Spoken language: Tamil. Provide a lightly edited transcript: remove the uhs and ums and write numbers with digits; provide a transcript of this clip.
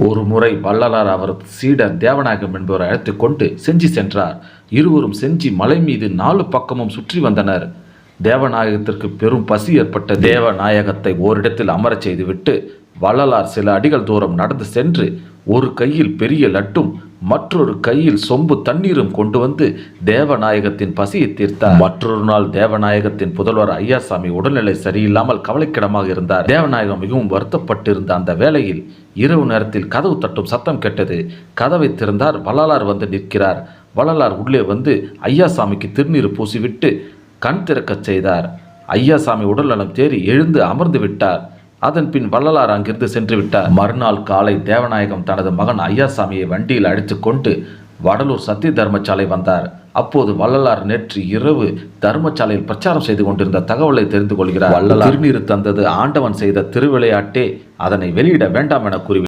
ஒரு முறை வள்ளலார் அவரது சீடர் தேவநாயகம் என்பவரை அழைத்துக் கொண்டு செஞ்சி சென்றார். இருவரும் செஞ்சி மலை மீது 4 பக்கமும் சுற்றி வந்தனர். தேவநாயகத்திற்கு பெரும் பசி ஏற்பட்ட தேவநாயகத்தை ஓரிடத்தில் அமரச் செய்துவிட்டு வள்ளலார் சில அடிகள் தூரம் நடந்து சென்று ஒரு கையில் பெரிய லட்டும் மற்றொரு கையில் சொம்பு தண்ணீரும் கொண்டு வந்து தேவநாயகத்தின் பசியை தீர்த்தார். மற்றொரு நாள் தேவநாயகத்தின் புதல்வர் ஐயாசாமி உடல்நிலை சரியில்லாமல் கவலைக்கிடமாக இருந்தார். தேவநாயகம் மிகவும் வருத்தப்பட்டிருந்த அந்த வேளையில் இரவு நேரத்தில் கதவு தட்டும் சத்தம் கேட்டது. கதவை திறந்தார். வள்ளலார் வந்து நிற்கிறார். வள்ளலார் உள்ளே வந்து ஐயாசாமிக்கு திருநீர் பூசிவிட்டு கண் திறக்கச் செய்தார். ஐயாசாமி உடல்நலம் தேறி எழுந்து அமர்ந்து விட்டார். அதன் பின் வள்ளலார் அங்கிருந்து சென்று விட்டார். மறுநாள் காலை தேவநாயகம் தனது மகன் ஐயாசாமியை வண்டியில் அழைத்து கொண்டு வடலூர் சத்திய தர்மசாலை வந்தார். அப்போது வள்ளலார் நேற்று இரவு தர்மசாலையில் பிரச்சாரம் செய்து கொண்டிருந்த தகவலை தெரிந்து கொள்கிறார். வள்ளலார் திருநீர் தந்தது ஆண்டவன் செய்த திருவிளையாட்டே, அதனை வெளியிட வேண்டாம் என கூறி